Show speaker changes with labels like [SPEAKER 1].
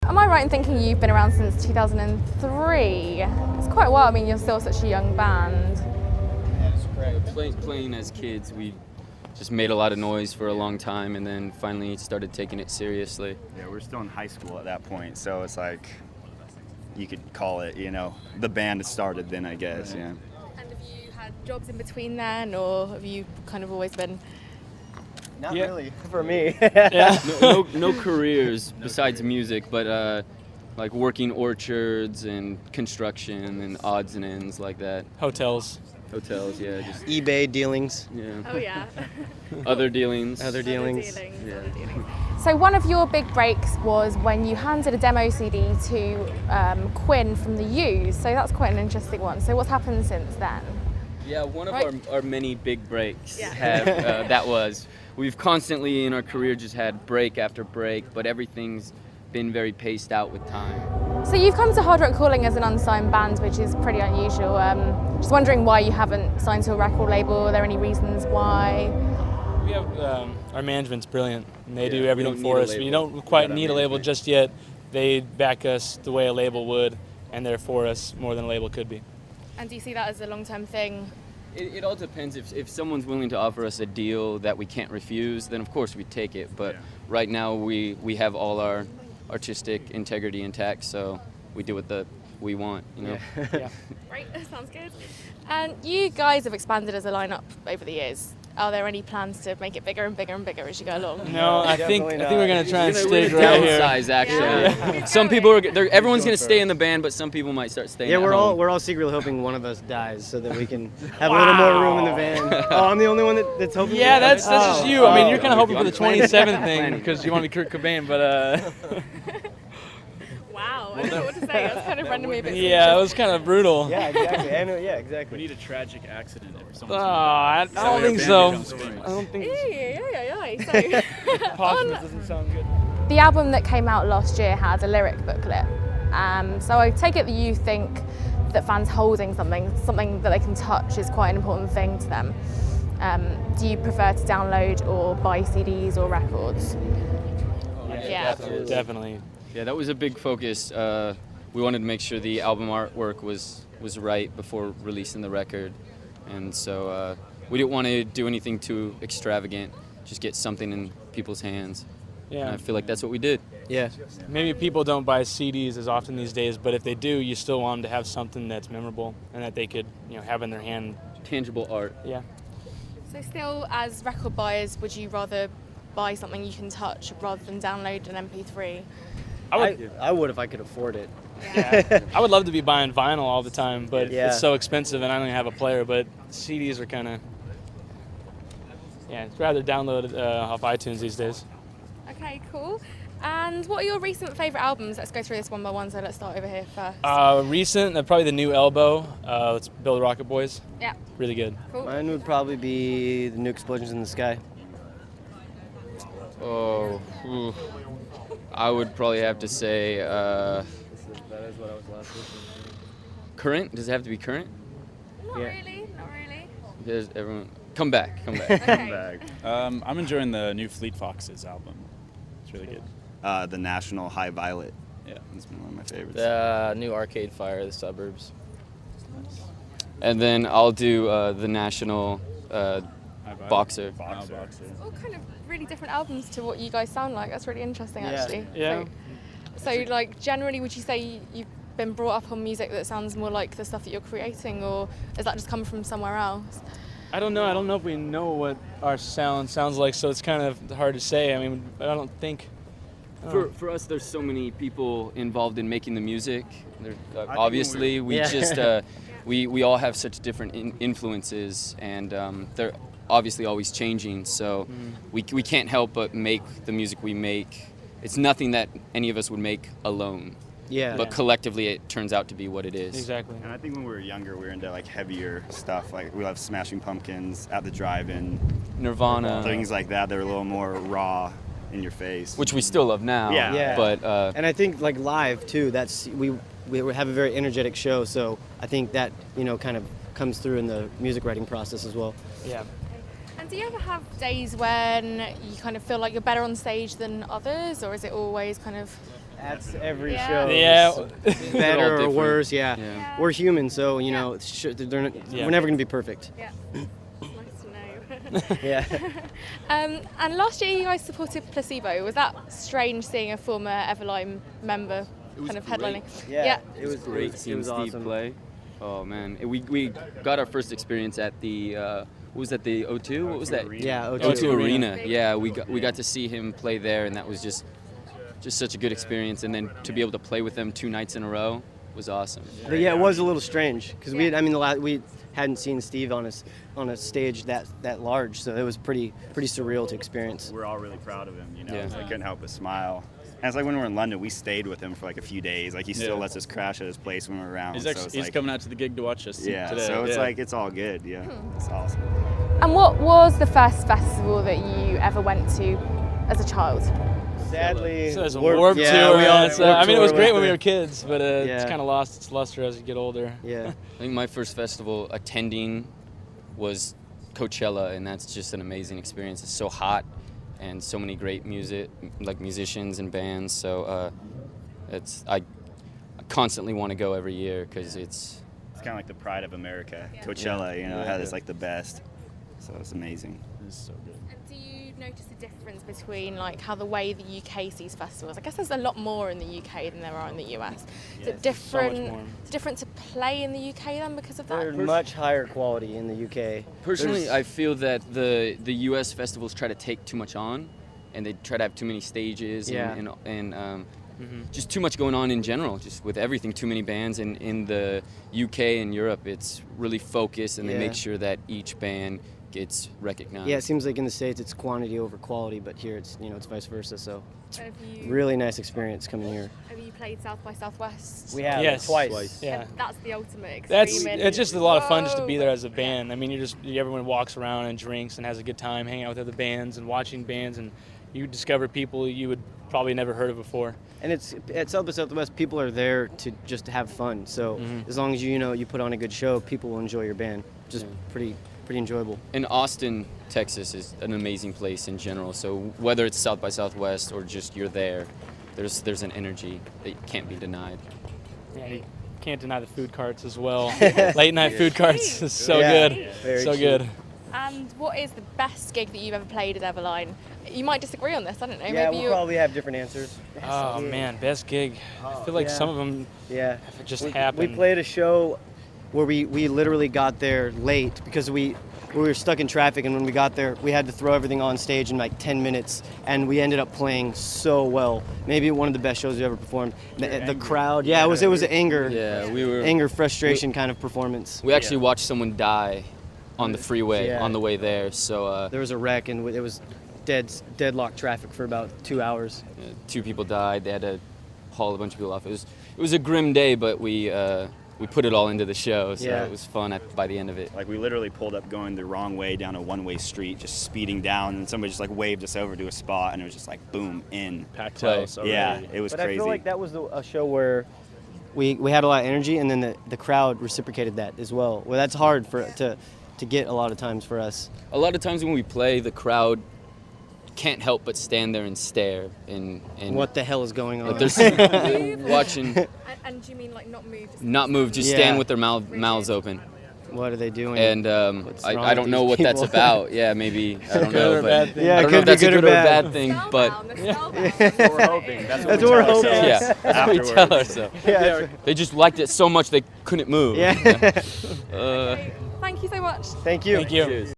[SPEAKER 1] Am I right in thinking you've been around since 2003? It's quite a while. I mean, you're still such a young band.
[SPEAKER 2] That's correct.
[SPEAKER 3] Playing as kids, we just made a lot of noise for a long time and then finally started taking it seriously.
[SPEAKER 4] Yeah, we're still in high school at that point, so it's like you could call it, the band started then, I guess, yeah.
[SPEAKER 1] And have you had jobs in between then, or have you kind of always been?
[SPEAKER 2] Not really, for me.
[SPEAKER 3] No careers besides music, but like working orchards and construction and odds and ends like that.
[SPEAKER 5] Hotels,
[SPEAKER 3] yeah. Just,
[SPEAKER 2] eBay dealings.
[SPEAKER 3] yeah.
[SPEAKER 1] Oh yeah.
[SPEAKER 3] Other dealings.
[SPEAKER 2] Other dealings.
[SPEAKER 1] So one of your big breaks was when you handed a demo CD to Quinn from the U's. So that's quite an interesting one. So what's happened since then?
[SPEAKER 3] Yeah, one of
[SPEAKER 1] Right.
[SPEAKER 3] our many big breaks
[SPEAKER 1] Yeah.
[SPEAKER 3] have, we've constantly in our career just had break after break, but everything's been very paced out with time.
[SPEAKER 1] So you've come to Hard Rock Calling as an unsigned band, which is pretty unusual. Just wondering why you haven't signed to a record label. Are there any reasons why?
[SPEAKER 5] we have our management's brilliant, and they do
[SPEAKER 3] we
[SPEAKER 5] everything
[SPEAKER 3] don't
[SPEAKER 5] for
[SPEAKER 3] need a
[SPEAKER 5] us.
[SPEAKER 3] label.
[SPEAKER 5] We don't quite
[SPEAKER 4] got
[SPEAKER 5] need a
[SPEAKER 4] our
[SPEAKER 5] label
[SPEAKER 4] management.
[SPEAKER 5] just yet. They back us the way a label would, and they're for us more than a label could be.
[SPEAKER 1] And do you see that as a long-term thing?
[SPEAKER 3] It all depends. If someone's willing to offer us a deal that we can't refuse, then of course we take it. But right now we have all our artistic integrity intact, so we do what we want,
[SPEAKER 5] Yeah.
[SPEAKER 1] Right, sounds good. And you guys have expanded as a lineup over the years. Are there any plans to make it bigger and bigger and bigger as you go along?
[SPEAKER 5] No, I think
[SPEAKER 2] Definitely
[SPEAKER 5] we're gonna try and
[SPEAKER 3] We're
[SPEAKER 5] stick
[SPEAKER 3] gonna
[SPEAKER 5] right here.
[SPEAKER 3] downsize, actually.
[SPEAKER 1] Yeah.
[SPEAKER 3] Some people everyone's gonna stay in the band, but some people might start staying.
[SPEAKER 2] Yeah,
[SPEAKER 3] at
[SPEAKER 2] we're
[SPEAKER 3] home.
[SPEAKER 2] all secretly hoping one of us dies so that we can have a little more room in the van. Oh, I'm the only one that's hoping.
[SPEAKER 5] Yeah,
[SPEAKER 2] for
[SPEAKER 5] that's just you. I mean, you're kind of hoping for the
[SPEAKER 3] I'm planning.
[SPEAKER 5] 27 thing
[SPEAKER 3] Planning.
[SPEAKER 5] because you want to be Kurt Cobain, but
[SPEAKER 1] Wow, I don't know what to say. That's kind of randomly a bit.
[SPEAKER 5] yeah, it was kind of brutal.
[SPEAKER 2] Yeah, exactly. I know. Yeah,
[SPEAKER 6] We
[SPEAKER 2] exactly.
[SPEAKER 6] need a tragic accident every so
[SPEAKER 5] Oh, I don't think so. I don't think
[SPEAKER 1] Yeah. So,
[SPEAKER 5] posthumous doesn't sound good.
[SPEAKER 1] the album that came out last year had a lyric booklet. So I take it that you think that fans holding something that they can touch is quite an important thing to them. Do you prefer to download or buy CDs or records? Yeah.
[SPEAKER 5] Definitely.
[SPEAKER 3] Yeah, that was a big focus. We wanted to make sure the album artwork was right before releasing the record, and so we didn't want to do anything too extravagant. Just get something in people's hands. And
[SPEAKER 5] Yeah.
[SPEAKER 3] I feel like that's what we did.
[SPEAKER 2] Yeah.
[SPEAKER 5] Maybe people don't buy CDs as often these days, but if they do, you still want them to have something that's memorable and that they could, have in their hand.
[SPEAKER 3] Tangible art.
[SPEAKER 5] Yeah.
[SPEAKER 1] So still, as record buyers, would you rather buy something you can touch rather than download an MP3?
[SPEAKER 2] I would if I could afford it.
[SPEAKER 5] I would love to be buying vinyl all the time, but
[SPEAKER 2] Yeah.
[SPEAKER 5] it's so expensive and I don't even have a player, but CDs are kind of, it's rather download off iTunes these days.
[SPEAKER 1] Okay, cool. And what are your recent favourite albums? Let's go through this one by one, so let's start over here first.
[SPEAKER 5] Recent, probably the new Elbow. Let's Build Rocket Boys.
[SPEAKER 1] Yeah,
[SPEAKER 5] Really good.
[SPEAKER 1] cool.
[SPEAKER 2] Mine would probably be the New Explosions in the Sky.
[SPEAKER 3] Oh, ooh. I would probably have to say
[SPEAKER 6] That is what I was last listening to.
[SPEAKER 3] current. Does it have to be current?
[SPEAKER 1] Not
[SPEAKER 2] Yeah.
[SPEAKER 1] really, not really.
[SPEAKER 3] Does everyone come back?
[SPEAKER 1] Okay.
[SPEAKER 6] I'm enjoying the new Fleet Foxes album. It's really good.
[SPEAKER 4] The National High Violet.
[SPEAKER 6] Yeah.
[SPEAKER 4] That's been one of my favorites.
[SPEAKER 7] The new Arcade Fire, The Suburbs.
[SPEAKER 3] And then I'll do the National Boxer.
[SPEAKER 6] Boxer.
[SPEAKER 1] All kind of really different albums to what you guys sound like. That's really interesting,
[SPEAKER 2] Yeah.
[SPEAKER 1] actually.
[SPEAKER 5] Yeah.
[SPEAKER 1] So, like, generally, would you say you've been brought up on music that sounds more like the stuff that you're creating, or has that just come from somewhere else?
[SPEAKER 5] I don't know. I don't know if we know what our sound sounds like, so it's kind of hard to say. I mean, I don't think.
[SPEAKER 3] For us, there's so many people involved in making the music. There,
[SPEAKER 4] think
[SPEAKER 3] obviously, we
[SPEAKER 2] Yeah.
[SPEAKER 3] just we all have such different influences, and they're obviously always changing. So we can't help but make the music we make. It's nothing that any of us would make alone,
[SPEAKER 2] Yeah.
[SPEAKER 3] but collectively it turns out to be what it is.
[SPEAKER 5] Exactly.
[SPEAKER 4] And I think when we were younger, we were into like heavier stuff. Like we loved Smashing Pumpkins, At the Drive-In,
[SPEAKER 3] Nirvana,
[SPEAKER 4] things like that. They were a little more raw in your face.
[SPEAKER 3] which we still love now.
[SPEAKER 4] Yeah.
[SPEAKER 2] Yeah.
[SPEAKER 3] But
[SPEAKER 2] And I think like live too. That's we have a very energetic show, so I think that kind of comes through in the music writing process as well.
[SPEAKER 5] Yeah.
[SPEAKER 1] And do you ever have days when you kind of feel like you're better on stage than others, or is it always kind of...
[SPEAKER 2] That's every
[SPEAKER 1] Yeah.
[SPEAKER 2] show.
[SPEAKER 5] Yeah.
[SPEAKER 2] It's
[SPEAKER 3] They're
[SPEAKER 2] better
[SPEAKER 3] all
[SPEAKER 2] or
[SPEAKER 3] different.
[SPEAKER 2] worse. Yeah.
[SPEAKER 3] Yeah.
[SPEAKER 2] We're human, so you
[SPEAKER 1] Yeah.
[SPEAKER 2] know
[SPEAKER 5] Yeah.
[SPEAKER 2] we're never gonna be perfect.
[SPEAKER 1] Yeah. Nice to know.
[SPEAKER 2] Yeah.
[SPEAKER 1] And last year you guys supported Placebo. Was that strange seeing a former Evaline member kind of headlining?
[SPEAKER 2] Yeah. It was
[SPEAKER 3] Great
[SPEAKER 2] It
[SPEAKER 3] seeing
[SPEAKER 2] was
[SPEAKER 3] Steve
[SPEAKER 2] awesome.
[SPEAKER 3] play. Oh man, we got our first experience at the what was that, the O2? What was that?
[SPEAKER 2] Yeah.
[SPEAKER 3] O2
[SPEAKER 2] O2
[SPEAKER 3] Arena. Yeah, we got to see him play there, and that was just such a good experience. And then to be able to play with them 2 nights in a row was awesome.
[SPEAKER 2] But yeah, it was a little strange because
[SPEAKER 1] Yeah.
[SPEAKER 2] we hadn't seen Steve on a stage that large, so it was pretty surreal to experience.
[SPEAKER 4] We're all really proud of him, you know.
[SPEAKER 3] Yeah.
[SPEAKER 4] So I couldn't help but smile. And it's like when we were in London, we stayed with him for like a few days. Like he still
[SPEAKER 6] Yeah.
[SPEAKER 4] lets us crash at his place when we're around.
[SPEAKER 6] He's,
[SPEAKER 4] so
[SPEAKER 6] actually,
[SPEAKER 4] it's
[SPEAKER 6] he's
[SPEAKER 4] like,
[SPEAKER 6] coming out to the gig to watch us
[SPEAKER 4] yeah.
[SPEAKER 6] today.
[SPEAKER 4] So it's
[SPEAKER 6] yeah.
[SPEAKER 4] like it's all good. Yeah, it's awesome.
[SPEAKER 1] And what was the first festival that you ever went to as a child?
[SPEAKER 2] Sadly,
[SPEAKER 5] So there's a
[SPEAKER 2] Warped-
[SPEAKER 5] Warped
[SPEAKER 2] yeah,
[SPEAKER 5] Tour.
[SPEAKER 2] we all-
[SPEAKER 5] It's,
[SPEAKER 2] Warped
[SPEAKER 5] I mean, it was
[SPEAKER 2] Tour
[SPEAKER 5] great
[SPEAKER 2] was
[SPEAKER 5] when we
[SPEAKER 2] the-
[SPEAKER 5] were kids, but it's
[SPEAKER 2] Yeah.
[SPEAKER 5] kind of lost its luster as you get older.
[SPEAKER 2] Yeah.
[SPEAKER 3] I think my first festival attending was Coachella, and that's just an amazing experience. It's so hot, and so many great musicians and bands. So I constantly want to go every year because it's
[SPEAKER 4] It's kind of like the pride of America. Coachella, you know,
[SPEAKER 3] Yeah.
[SPEAKER 4] has like the best. So it's amazing.
[SPEAKER 6] It's so good.
[SPEAKER 1] And do you notice a difference between like how the way the UK sees festivals? I guess there's a lot more in the UK than there are in the US. Is it different?
[SPEAKER 5] so much more.
[SPEAKER 1] Is it different to play in the UK then because of that?
[SPEAKER 2] They're much higher quality in the UK.
[SPEAKER 3] personally,
[SPEAKER 2] There's-
[SPEAKER 3] I feel that the US festivals try to take too much on, and they try to have too many stages
[SPEAKER 2] Yeah.
[SPEAKER 3] and just too much going on in general, just with everything, too many bands. And in the UK and Europe, it's really focused, and they
[SPEAKER 2] Yeah.
[SPEAKER 3] make sure that each band gets recognized.
[SPEAKER 2] Yeah, it seems like in the States it's quantity over quality, but here it's it's vice versa. So
[SPEAKER 1] Have you,
[SPEAKER 2] really nice experience coming here.
[SPEAKER 1] have you played South by Southwest?
[SPEAKER 2] We have
[SPEAKER 5] Yes.
[SPEAKER 2] twice.
[SPEAKER 5] Yeah.
[SPEAKER 1] And that's the ultimate
[SPEAKER 5] That's
[SPEAKER 1] extreme.
[SPEAKER 5] it's just a lot of fun just to be
[SPEAKER 1] Whoa.
[SPEAKER 5] there as a band. I mean, everyone walks around and drinks and has a good time, hanging out with other bands and watching bands, and you discover people you would probably never heard of before.
[SPEAKER 2] And it's at South by Southwest, people are there to just have fun. So as long as you put on a good show, people will enjoy your band. Just pretty enjoyable.
[SPEAKER 3] And Austin, Texas is an amazing place in general. So whether it's South by Southwest or just you're there, there's an energy that can't be denied.
[SPEAKER 5] Yeah, you can't deny the food carts as well. Late night food carts is so
[SPEAKER 2] Yeah,
[SPEAKER 5] good,
[SPEAKER 2] very
[SPEAKER 5] so
[SPEAKER 2] cheap.
[SPEAKER 5] good.
[SPEAKER 1] And what is the best gig that you've ever played at Evaline? You might disagree on this. I don't know.
[SPEAKER 2] Yeah,
[SPEAKER 1] Maybe
[SPEAKER 2] we'll
[SPEAKER 1] you.
[SPEAKER 2] probably have different answers.
[SPEAKER 5] Oh man, best gig. I feel like
[SPEAKER 2] yeah.
[SPEAKER 5] some of them
[SPEAKER 2] Yeah.
[SPEAKER 5] just
[SPEAKER 2] We
[SPEAKER 5] happen.
[SPEAKER 2] played a show where we literally got there late because we were stuck in traffic, and when we got there, we had to throw everything on stage in like 10 minutes, and we ended up playing so well. Maybe one of the best shows we ever performed. The crowd, yeah, it was an anger,
[SPEAKER 3] Yeah,
[SPEAKER 2] frustration kind of performance.
[SPEAKER 3] We actually watched someone die on the freeway
[SPEAKER 2] Yeah.
[SPEAKER 3] on the way there. So
[SPEAKER 2] There was a wreck, and it was deadlocked traffic for about 2 hours.
[SPEAKER 3] 2 people died. They had to haul a bunch of people off. It was a grim day, but we put it all into the show, so
[SPEAKER 2] Yeah.
[SPEAKER 3] it was fun by the end of it.
[SPEAKER 4] Like we literally pulled up going the wrong way down a one-way street, just speeding down, and somebody just like waved us over to a spot, and it was just like boom in.
[SPEAKER 6] Packed
[SPEAKER 3] Play.
[SPEAKER 6] house.
[SPEAKER 4] Yeah,
[SPEAKER 6] already.
[SPEAKER 4] it was
[SPEAKER 2] But
[SPEAKER 4] crazy.
[SPEAKER 2] I feel like that was a show where we had a lot of energy, and then the crowd reciprocated that as well. Well, that's hard to get a lot of times for us.
[SPEAKER 3] A lot of times when we play, the crowd can't help but stand there and stare and
[SPEAKER 2] What the hell is going on?
[SPEAKER 3] like there's watching
[SPEAKER 1] And do you mean like not move?
[SPEAKER 3] not move, just
[SPEAKER 2] Yeah.
[SPEAKER 3] stand with their mouths open.
[SPEAKER 2] What are they doing?
[SPEAKER 3] And
[SPEAKER 2] What's wrong
[SPEAKER 3] I don't
[SPEAKER 2] with
[SPEAKER 3] know
[SPEAKER 2] these
[SPEAKER 3] what that's
[SPEAKER 2] people?
[SPEAKER 3] about. Yeah, maybe I don't
[SPEAKER 5] Good
[SPEAKER 3] know,
[SPEAKER 5] or
[SPEAKER 3] but
[SPEAKER 5] bad thing.
[SPEAKER 2] Yeah,
[SPEAKER 3] I
[SPEAKER 2] it
[SPEAKER 3] don't know
[SPEAKER 2] could
[SPEAKER 3] if that's
[SPEAKER 2] be
[SPEAKER 3] a
[SPEAKER 2] good or
[SPEAKER 3] good or
[SPEAKER 2] bad.
[SPEAKER 3] bad thing, but
[SPEAKER 4] That's what we're hoping. That's what
[SPEAKER 2] That's
[SPEAKER 4] we
[SPEAKER 2] what we're
[SPEAKER 4] tell
[SPEAKER 2] hoping.
[SPEAKER 4] ourselves
[SPEAKER 3] yeah, that's what we tell
[SPEAKER 4] afterwards.
[SPEAKER 3] ourselves.
[SPEAKER 2] yeah.
[SPEAKER 3] They just liked it so much they couldn't move.
[SPEAKER 2] Yeah.
[SPEAKER 1] Thank you so much.
[SPEAKER 2] Thank you.
[SPEAKER 5] Thank you.
[SPEAKER 3] Cheers.